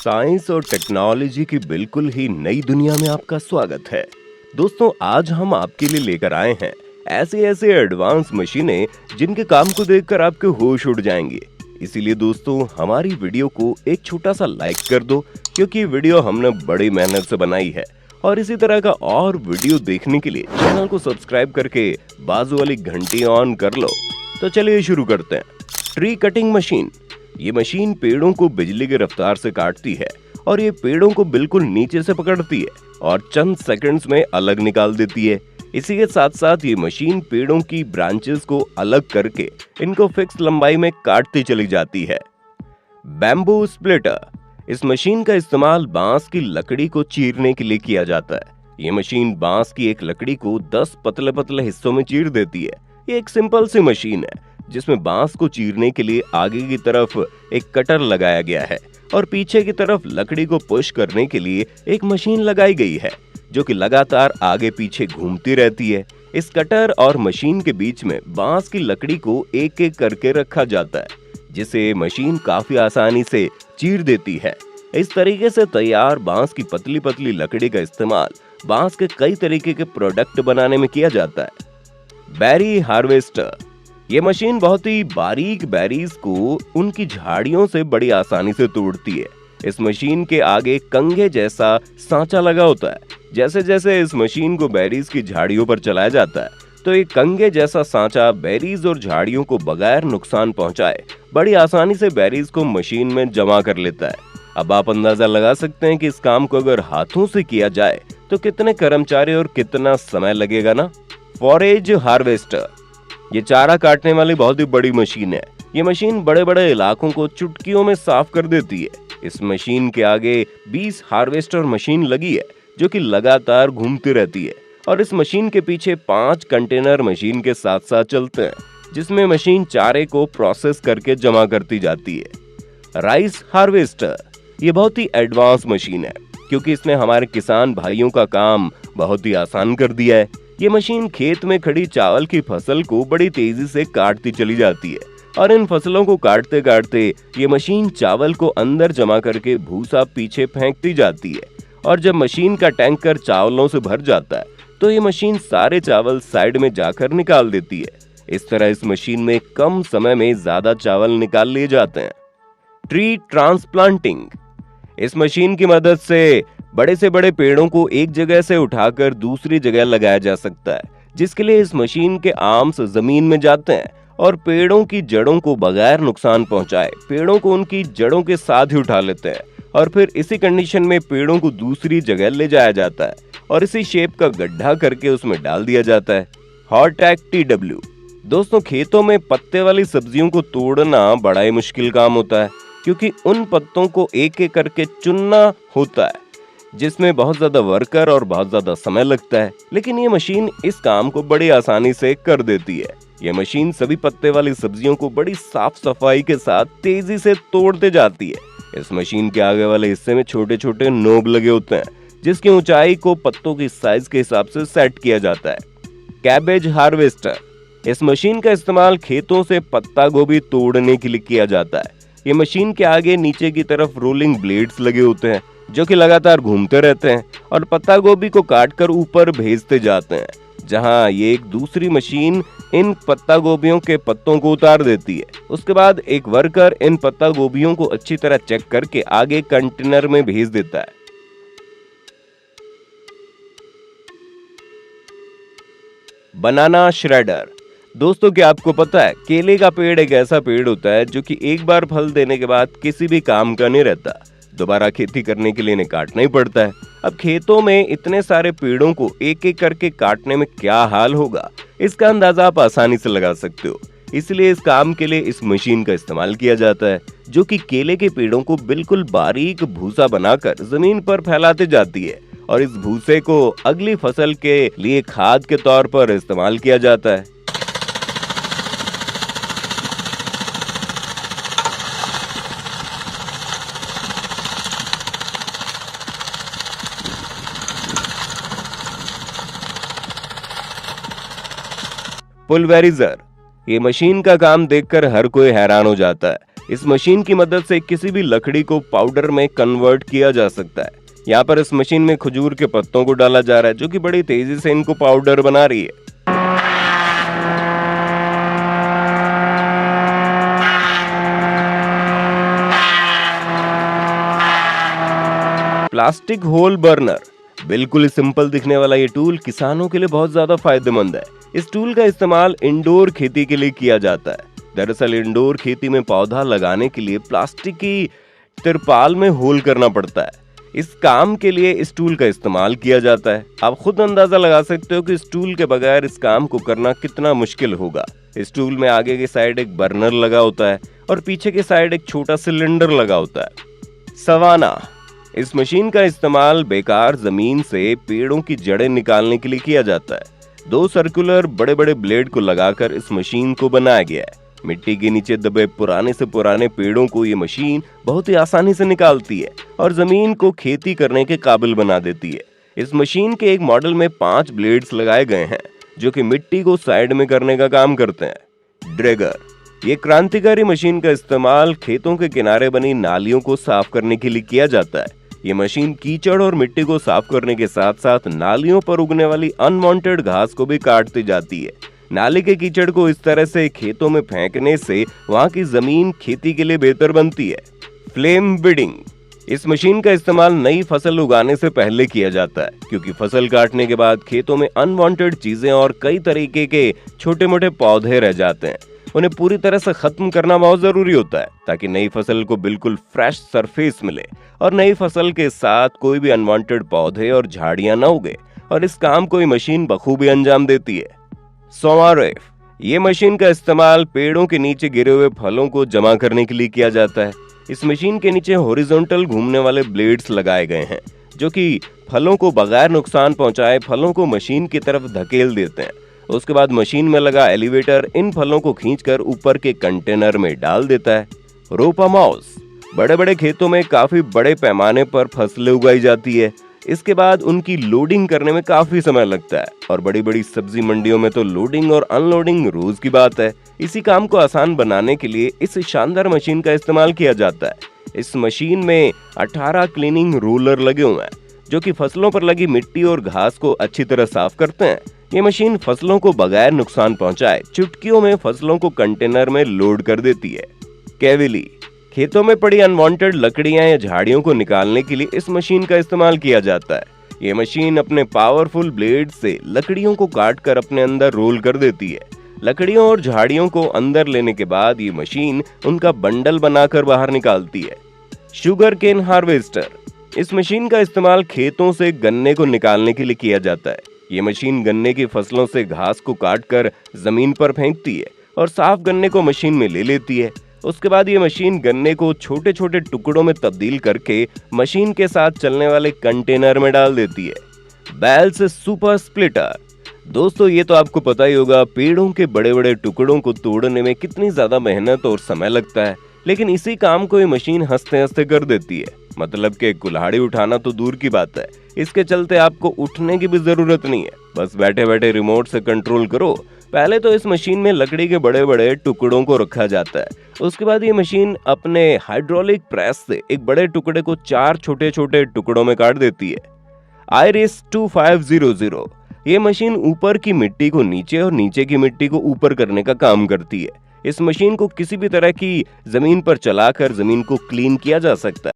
Science और technology की बिल्कुल ही नई दुनिया में आपका स्वागत है। दोस्तों, आज हम आपके लिए लेकर आए हैं ऐसे ऐसे एडवांस मशीनें जिनके काम को देखकर आपके होश उड़ जाएंगे। इसीलिए दोस्तों, हमारी वीडियो को एक छोटा सा लाइक कर दो, क्योंकि वीडियो हमने बड़ी मेहनत से बनाई है। और इसी तरह का और वीडियो देखने के लिए चैनल को सब्सक्राइब करके बाजू वाली घंटी ऑन कर लो। तो चलिए शुरू करते हैं। Tree cutting machine. ये मशीन पेड़ों को बिजली की रफ्तार से काटती है और ये पेड़ों को बिल्कुल नीचे से पकड़ती है और चंद सेकंड्स में अलग निकाल देती है। इसी के साथ साथ ये मशीन पेड़ों की ब्रांचेस को अलग करके इनको फिक्स लंबाई में काटती चली जाती है। Bamboo splitter. इस मशीन का इस्तेमाल बांस की लकड़ी को चीरने के लिए किया जाता है। ये मशीन बांस की एक लकड़ी को 10 पतले पतले हिस्सों में चीर देती है। ये एक सिंपल सी मशीन है जिसमें बांस को चीरने के लिए आगे की तरफ एक कटर लगाया गया है और पीछे की तरफ लकड़ी को पुश करने के लिए एक मशीन लगाई गई है जो कि लगातार आगे पीछे घूमती रहती है। इस कटर और मशीन के बीच में बांस की लकड़ी को एक एक करके रखा जाता है, जिसे मशीन काफी आसानी से चीर देती है। इस तरीके से तैयार बांस की पतली पतली लकड़ी का इस्तेमाल बांस के कई तरीके के प्रोडक्ट बनाने में किया जाता है। Berry harvester. ये मशीन बहुत ही बारीक बेरीज को उनकी झाड़ियों से बड़ी आसानी से तोड़ती है। इस मशीन के आगे कंघे जैसा सांचा लगा होता है। जैसे जैसे इस मशीन को बेरीज की झाड़ियों पर चलाया जाता है तो एक कंघे जैसा सांचा बेरीज और झाड़ियों को बगैर नुकसान पहुंचाए बड़ी आसानी से बेरीज को मशीन में जमा कर लेता है। अब आप अंदाजा लगा सकते हैं कि इस काम को अगर हाथों से किया जाए तो कितने कर्मचारी और कितना समय लगेगा ना। Forage harvester. ये चारा काटने वाली बहुत ही बड़ी मशीन है। ये मशीन बड़े बड़े इलाकों को चुटकियों में साफ कर देती है। इस मशीन के आगे 20 हार्वेस्टर मशीन लगी है जो कि लगातार घूमती रहती है और इस मशीन के पीछे 5 कंटेनर मशीन के साथ साथ चलते हैं, जिसमें मशीन चारे को प्रोसेस करके जमा करती जाती है। Rice harvester. ये बहुत ही एडवांस मशीन है क्योंकि इसने हमारे किसान भाइयों का काम बहुत ही आसान कर दिया है। ये मशीन खेत में खड़ी चावल की फसल को बड़ी तेजी से काटती चली जाती है और इन फसलों को काटते काटते ये मशीन चावल को अंदर जमा करके भूसा पीछे फेंकती जाती है और जब मशीन का टैंकर चावलों से भर जाता है तो ये मशीन सारे चावल साइड में जाकर निकाल देती है। इस तरह इस मशीन में कम समय में ज्यादा चावल निकाल लिए जाते हैं। Tree transplanting. इस मशीन की मदद से बड़े से बड़े पेड़ों को एक जगह से उठाकर दूसरी जगह लगाया जा सकता है, जिसके लिए इस मशीन के आर्म्स जमीन में जाते हैं और पेड़ों की जड़ों को बगैर नुकसान पहुंचाए पेड़ों को उनकी जड़ों के साथ ही उठा लेते हैं और फिर इसी कंडीशन में पेड़ों को दूसरी जगह ले जाया जाता है और इसी शेप का गड्ढा करके उसमें डाल दिया जाता है। हॉर्टैक TW। दोस्तों, खेतों में पत्ते वाली सब्जियों को तोड़ना बड़ा ही मुश्किल काम होता है क्योंकि उन पत्तों को एक एक करके चुनना होता है, जिसमें बहुत ज्यादा वर्कर और बहुत ज्यादा समय लगता है। लेकिन ये मशीन इस काम को बड़ी आसानी से कर देती है। ये मशीन सभी पत्ते वाली सब्जियों को बड़ी साफ सफाई के साथ तेजी से तोड़ते जाती है। इस मशीन के आगे वाले हिस्से में छोटे छोटे नोब लगे होते हैं, जिसकी ऊंचाई को पत्तों की साइज के हिसाब से सेट किया जाता है। Cabbage harvester. इस मशीन का इस्तेमाल खेतों से पत्ता गोभी तोड़ने के लिए किया जाता है। ये मशीन के आगे नीचे की तरफ रोलिंग ब्लेड्स लगे होते हैं जो कि लगातार घूमते रहते हैं और पत्ता गोभी को काटकर ऊपर भेजते जाते हैं, जहां ये एक दूसरी मशीन इन पत्ता गोभियों के पत्तों को उतार देती है। उसके बाद एक वर्कर इन पत्ता गोभियों को अच्छी तरह चेक करके आगे कंटेनर में भेज देता है। बनाना श्रेडर। दोस्तों, क्या आपको पता है केले का पेड़ एक ऐसा पेड़ होता है जो कि एक बार फल देने के बाद किसी भी काम का नहीं रहता, दोबारा खेती करने के लिए इन्हें काटना ही पड़ता है। अब खेतों में इतने सारे पेड़ों को एक एक करके काटने में क्या हाल होगा, इसका अंदाजा आप आसानी से लगा सकते हो। इसलिए इस काम के लिए इस मशीन का इस्तेमाल किया जाता है जो कि केले के पेड़ों को बिल्कुल बारीक भूसा बनाकर जमीन पर फैलाते जाती है और इस भूसे को अगली फसल के लिए खाद के तौर पर इस्तेमाल किया जाता है। पुलवेराइजर। ये मशीन का काम देखकर हर कोई हैरान हो जाता है। इस मशीन की मदद से किसी भी लकड़ी को पाउडर में कन्वर्ट किया जा सकता है। यहाँ पर इस मशीन में खजूर के पत्तों को डाला जा रहा है, जो कि बड़ी तेजी से इनको पाउडर बना रही है। प्लास्टिक होल बर्नर, बिल्कुल सिंपल दिखने वाला ये टूल किसानों के लिए बहुत ज्यादा फायदेमंद है। इस टूल का इस्तेमाल इंडोर खेती के लिए किया जाता है। दरअसल इंडोर खेती में पौधा लगाने के लिए प्लास्टिक की तिरपाल में होल करना पड़ता है। इस काम के लिए इस टूल का इस्तेमाल किया जाता है। आप खुद अंदाजा लगा सकते हो कि इस टूल के बगैर इस काम को करना कितना मुश्किल होगा। इस टूल में आगे की साइड एक बर्नर लगा होता है और पीछे की साइड एक छोटा सिलेंडर लगा होता है। सवाना, इस मशीन का इस्तेमाल बेकार जमीन से पेड़ों की जड़ें निकालने के लिए किया जाता है। 2 सर्कुलर बड़े बड़े ब्लेड को लगाकर इस मशीन को बनाया गया है। मिट्टी के नीचे दबे पुराने से पुराने पेड़ों को ये मशीन बहुत ही आसानी से निकालती है और जमीन को खेती करने के काबिल बना देती है। इस मशीन के एक मॉडल में 5 ब्लेड्स लगाए गए हैं, जो कि मिट्टी को साइड में करने का काम करते हैं। ड्रैगर, ये क्रांतिकारी मशीन का इस्तेमाल खेतों के किनारे बनी नालियों को साफ करने के लिए किया जाता है। ये मशीन कीचड़ और मिट्टी को साफ करने के साथ साथ नालियों पर उगने वाली अनवांटेड घास को भी काटती जाती है। नाली के कीचड़ को इस तरह से खेतों में फेंकने से वहां की जमीन खेती के लिए बेहतर बनती है। फ्लेम बीडिंग, इस मशीन का इस्तेमाल नई फसल उगाने से पहले किया जाता है, क्योंकि फसल काटने के बाद खेतों में अनवांटेड चीजें और कई तरीके के छोटे मोटे पौधे रह जाते हैं। उन्हें पूरी तरह से खत्म करना बहुत जरूरी होता है, ताकि नई फसल को बिल्कुल फ्रेश सरफेस मिले और नई फसल के साथ कोई भी अनवांटेड पौधे और झाड़ियां न उगे। और इस काम को ये मशीन बखूबी अंजाम देती है। सोमारेफ, ये मशीन का इस्तेमाल पेड़ों के नीचे गिरे हुए फलों को जमा करने के लिए किया जाता है। इस मशीन के नीचे हॉरिजॉन्टल घूमने वाले ब्लेड्स लगाए गए हैं, जो कि फलों को बगैर नुकसान पहुंचाए फलों को मशीन की तरफ धकेल देते हैं। उसके बाद मशीन में लगा एलिवेटर इन फलों को खींचकर ऊपर के कंटेनर में डाल देता है। रोपा माउस, बड़े बड़े खेतों में काफी बड़े पैमाने पर फसलें उगाई जाती है। इसके बाद उनकी लोडिंग करने में काफी समय लगता है और बड़ी बड़ी सब्जी मंडियों में तो लोडिंग और अनलोडिंग रोज की बात है। इसी काम को आसान बनाने के लिए इस शानदार मशीन का इस्तेमाल किया जाता है। इस मशीन में 18 क्लीनिंग रोलर लगे हुए हैं, जो कि फसलों पर लगी मिट्टी और घास को अच्छी तरह साफ करते हैं। ये मशीन फसलों को बगैर नुकसान पहुंचाए चुटकियों में फसलों को कंटेनर में लोड कर देती है। कैविली, खेतों में पड़ी अनवांटेड लकड़ियां या झाड़ियों को निकालने के लिए इस मशीन का इस्तेमाल किया जाता है। ये मशीन अपने पावरफुल ब्लेड से लकड़ियों को काटकर अपने अंदर रोल कर देती है। लकड़ियों और झाड़ियों को अंदर लेने के बाद ये मशीन उनका बंडल बनाकर बाहर निकालती है। शुगर केन हार्वेस्टर, इस मशीन का इस्तेमाल खेतों से गन्ने को निकालने के लिए किया जाता है। ये मशीन गन्ने की फसलों से घास को काटकर जमीन पर फेंकती है और साफ गन्ने को मशीन में ले लेती है। उसके बाद ये मशीन गन्ने को छोटे छोटे टुकड़ों में तब्दील करके मशीन के साथ चलने वाले कंटेनर में डाल देती है। बेल्स सुपर स्प्लिटर, दोस्तों ये तो आपको पता ही होगा, पेड़ों के बड़े बड़े टुकड़ों को तोड़ने में कितनी ज्यादा मेहनत और समय लगता है, लेकिन इसी काम को ये मशीन हंसते हंसते कर देती है। मतलब कि कुल्हाड़ी उठाना तो दूर की बात है, इसके चलते आपको उठने की भी जरूरत नहीं है, बस बैठे बैठे रिमोट से कंट्रोल करो। पहले तो इस मशीन में लकड़ी के बड़े बड़े टुकड़ों को रखा जाता है। उसके बाद ये मशीन अपने हाइड्रोलिक प्रेस से एक बड़े टुकड़े को 4 छोटे छोटे टुकड़ों में काट देती है। आयरिस 2500, ये मशीन ऊपर की मिट्टी को नीचे और नीचे की मिट्टी को ऊपर करने का काम करती है। इस मशीन को किसी भी तरह की जमीन पर चलाकर जमीन को क्लीन किया जा सकता है।